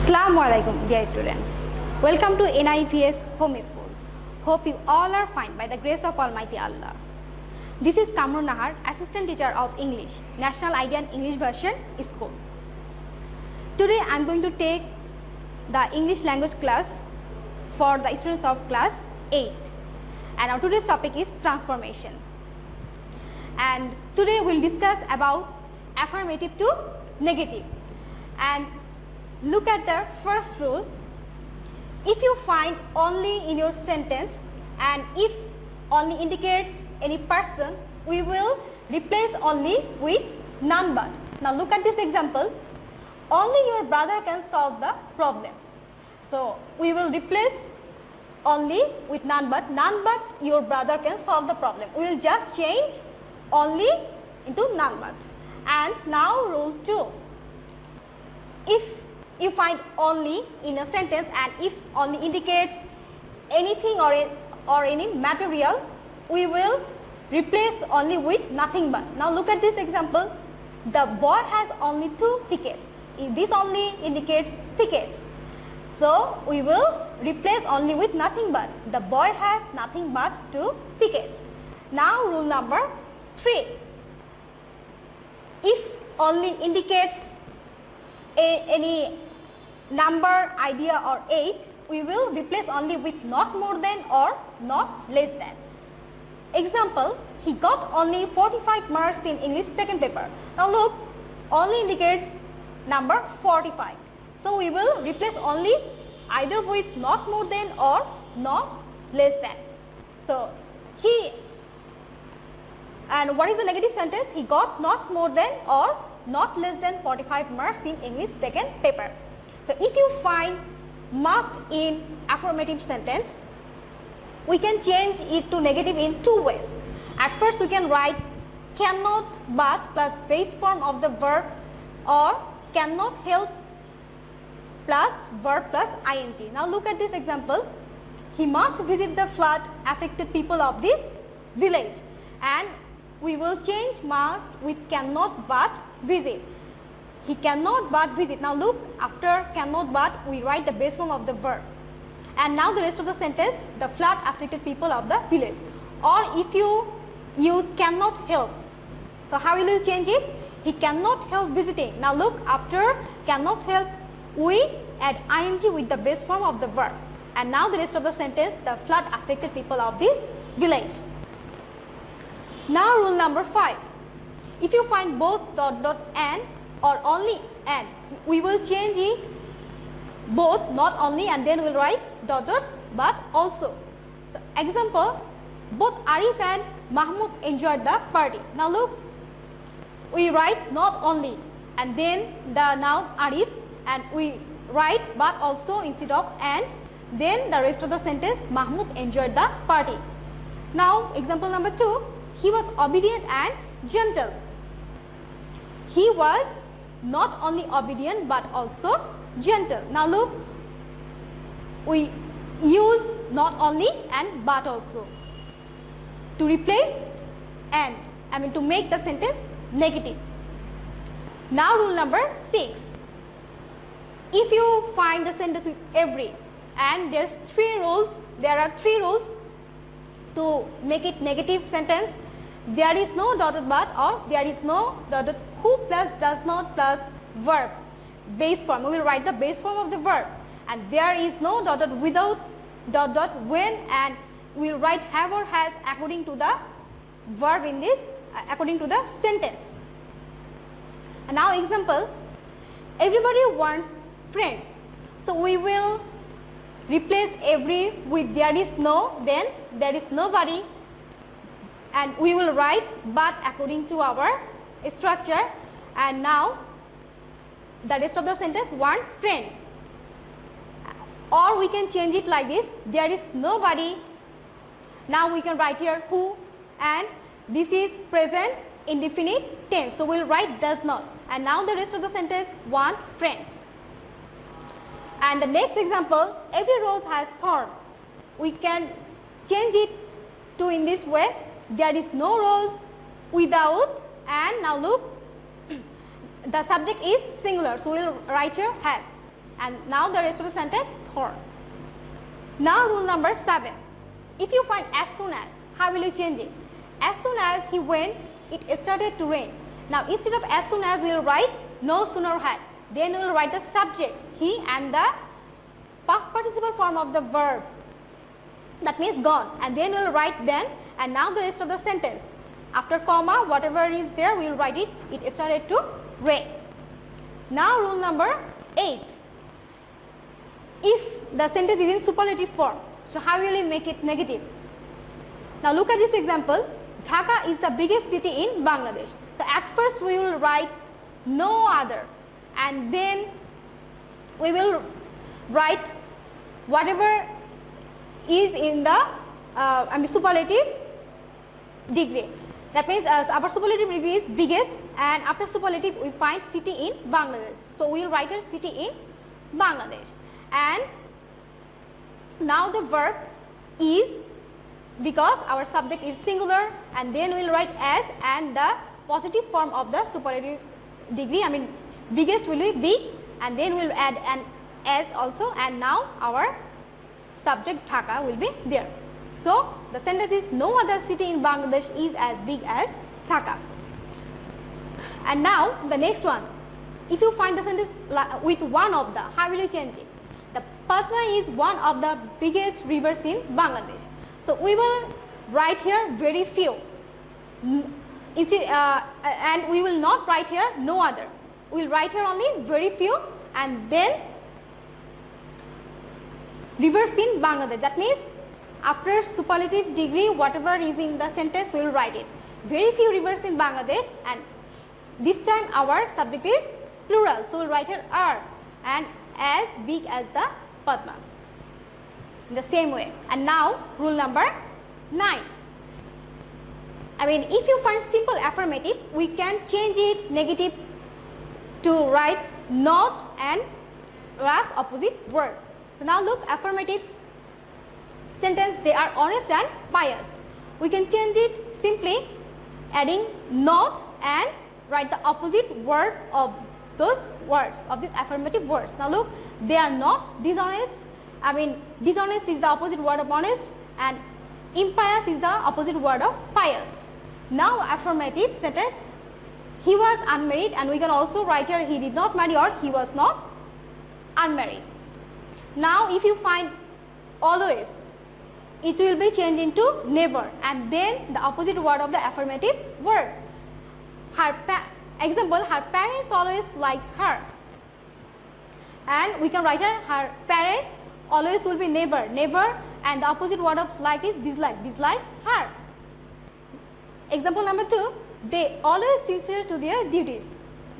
Assalamu alaikum dear students. Welcome to NIVS Home School. Hope you all are fine by the grace of Almighty Allah. This is Kamrun Nahar, Assistant Teacher of English, National Indian English Version School. Today I am going to take the English language class for the students of class 8. And our today's topic is transformation. And today we will discuss about affirmative to negative. And look at the first rule. If you find only in your sentence and if only indicates any person, we will replace only with none but. Now look at this example. Only your brother can solve the problem. So we will replace only with none but your brother can solve the problem. We will just change only into none but. And now rule 2. If you find only in a sentence and if only indicates anything or any material, we will replace only with nothing but. Now look at this example. The boy has only 2 tickets. This only indicates tickets. So we will replace only with nothing but. The boy has nothing but 2 tickets. Now rule number 3. If only indicates any number, idea or age, we will replace only with not more than or not less than. Example, he got only 45 marks in English second paper. Now look, only indicates number 45. So we will replace only either with not more than or not less than. So and what is the negative sentence? He got not more than or not less than 45 marks in English second paper. So if you find must in affirmative sentence, we can change it to negative in 2 ways. At first we can write cannot but plus base form of the verb, or cannot help plus verb plus ing. Now look at this example. He must visit the flood affected people of this village, and we will change must with cannot but visit. He cannot but visit. Now look, after cannot but we write the base form of the verb. And now the rest of the sentence, the flood affected people of the village. Or if you use cannot help, so how will you change it? He cannot help visiting. Now look, after cannot help we add ing with the base form of the verb. And now the rest of the sentence, the flood affected people of this village. Now rule number 5. If you find both dot dot and or only and, we will change it both, not only, and then we will write dot dot but also. So example, both Arif and Mahmoud enjoyed the party. Now look, we write not only and then the noun Arif, and we write but also instead of and, then the rest of the sentence Mahmoud enjoyed the party. Now example number 2, he was obedient and gentle. He was not only obedient but also gentle. Now look, we use not only and but also to replace and, to make the sentence negative. Now rule number 6. If you find the sentence with every, and there are 3 rules to make it negative sentence. There is no dotted but, or there is no dotted who plus does not plus verb base form. We will write the base form of the verb, and there is no dotted without dot dot when, and we will write have or has according to the verb in this, according to the sentence. And now example, everybody wants friends. So we will replace every with there is no, then there is nobody, and we will write but according to our structure. And now the rest of the sentence wants friends. Or we can change it like this, there is nobody. Now we can write here who, and this is present indefinite tense, so we will write does not. And now the rest of the sentence want friends. And the next example, every rose has thorn. We can change it to in this way, there is no rose without, and now look, the subject is singular, so we will write here has. and now the rest of the sentence thorn. Now rule number 7. If you find as soon as, how will you change it? As soon as he went, it started to rain. Now instead of as soon as, we will write no sooner had. Then we will write the subject he and the past participle form of the verb, that means gone, and then we will write then, and now the rest of the sentence. After comma, whatever is there, we will write it, it started to rain. Now rule number 8. If the sentence is in superlative form, so how will you make it negative? Now look at this example. Dhaka is the biggest city in Bangladesh. So at first we will write no other, and then we will write whatever is in the superlative degree. That means our superlative degree is biggest, and after superlative we find city in Bangladesh. So we will write a city in Bangladesh. And now the verb is, because our subject is singular, and then we will write as, and the positive form of the superlative degree, biggest will be big, and then we will add an as also, and now our subject Dhaka will be there. So the sentence is no other city in Bangladesh is as big as Dhaka. And now the next one. If you find the sentence with one of the, how will you change it? The Padma is one of the biggest rivers in Bangladesh. So we will write here very few. And we will not write here no other. We will write here only very few, and then rivers in Bangladesh. That means after superlative degree, whatever is in the sentence, we will write it. Very few rivers in Bangladesh, and this time our subject is plural. So we will write here are, and as big as the Padma. In the same way. And now rule number 9. If you find simple affirmative, we can change it negative to write not and plus opposite word. So now look, affirmative sentence, they are honest and pious. We can change it simply adding not and write the opposite word of those words, of these affirmative words. Now look, they are not dishonest. Dishonest is the opposite word of honest, and impious is the opposite word of pious. Now affirmative sentence, he was unmarried, and we can also write here he did not marry or he was not unmarried. Now if you find always, it will be changed into never, and then the opposite word of the affirmative word. Example, her parents always liked her, and we can write here her parents always will be never, and the opposite word of like is dislike her. Example number 2, they always sincere to their duties.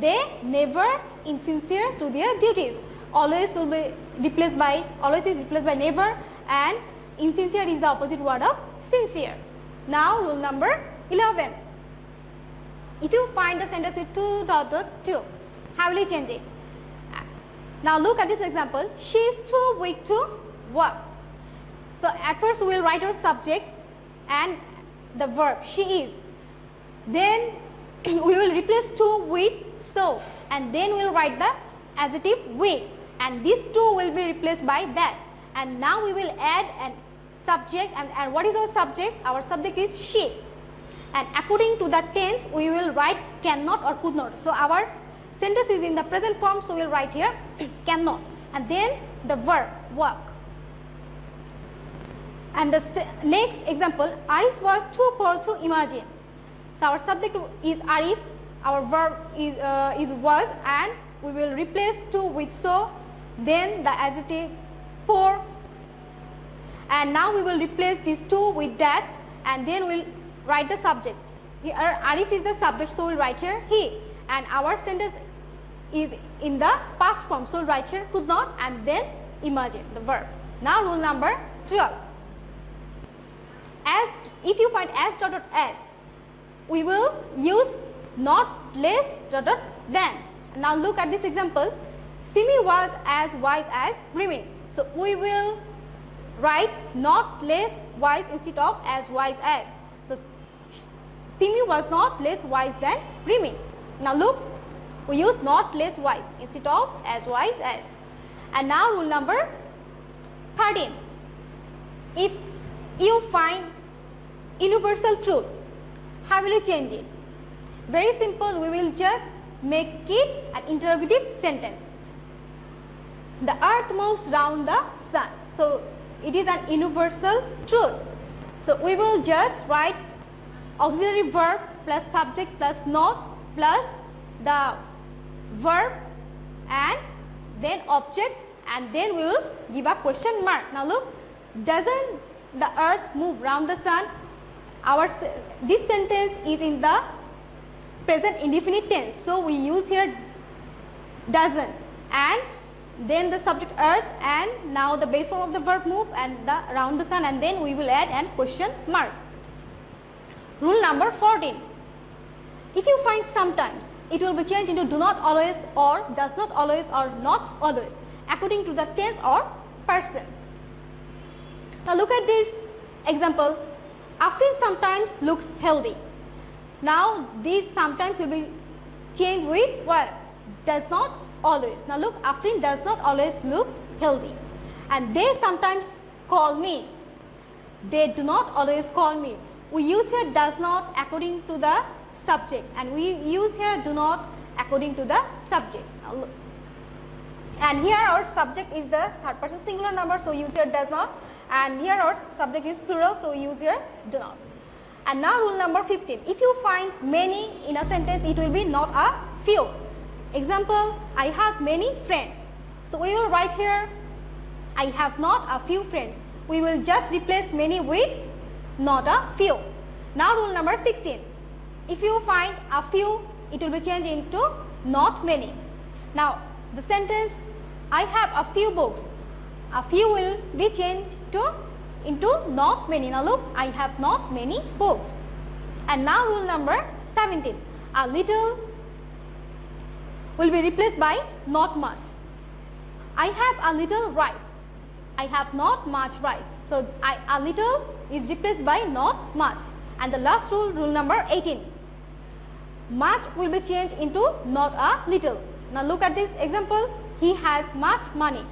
They never insincere to their duties. Always will be replaced by, always is replaced by never, and insincere is the opposite word of sincere. Now rule number 11. If you find the sentence with 2.2, how will you change it? Now look at this example. She is too weak to walk. So at first we will write our subject and the verb she is. Then we will replace to with so, and then we will write the adjective weak, and these two will be replaced by that. And now we will add an subject, and what is our subject? Our subject is she. And according to the tense, we will write cannot or could not. So our sentence is in the present form, so we will write here cannot, and then the verb work. And the next example, Arif was too poor to imagine. So our subject is Arif, our verb is was, and we will replace to with so, then the adjective poor, and now we will replace these two with that, and then we will write the subject. Here Arif is the subject, so we will write here he, and our sentence is in the past form, so we will write here could not, and then imagine, the verb. Now rule number 12. As if you find as, we will use not less than. Now look at this example. Simi was as wise as Rimi. So we will write not less wise instead of as wise as. So Simi was not less wise than Rimi. Now look, we use not less wise instead of as wise as. And now rule number 13. If you find universal truth, how will you change it? Very simple, we will just make it an interrogative sentence. The earth moves round the sun. So it is an universal truth. So we will just write auxiliary verb plus subject plus not plus the verb and then object, and then we will give a question mark. Now look, doesn't the earth move round the sun? This sentence is in the present indefinite tense, so we use here doesn't, and then the subject earth, and now the base form of the verb move and the round the sun, and then we will add an question mark. Rule number 14. If you find sometimes, it will be changed into do not always or does not always or not always according to the tense or person. Now look at this example. Afrin sometimes looks healthy. Now this sometimes will be changed with what? Does not always. Now look, Afrin does not always look healthy. And they sometimes call me. They do not always call me. We use here does not according to the subject, and we use here do not according to the subject. Now look. And here our subject is the third person singular number, so use here does not, and here our subject is plural, so use here do not. And now rule number 15. If you find many in a sentence, it will be not a few. Example, I have many friends. So we will write here I have not a few friends. We will just replace many with not a few. Now rule number 16. If you find a few, it will be changed into not many. Now the sentence I have a few books, a few will be changed into not many. Now look, I have not many books. And now rule number 17. A little will be replaced by not much. I have a little rice. I have not much rice. So a little is replaced by not much. And the last rule, rule number 18. Much will be changed into not a little. Now look at this example. He has much money.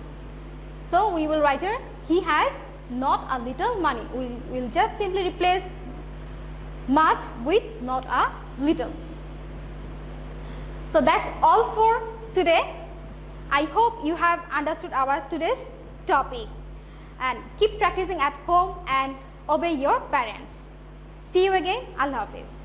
So we will write here he has not a little money. We will just simply replace much with not a little. So that's all for today. I hope you have understood our today's topic, and keep practicing at home and obey your parents. See you again. Allah Hafiz.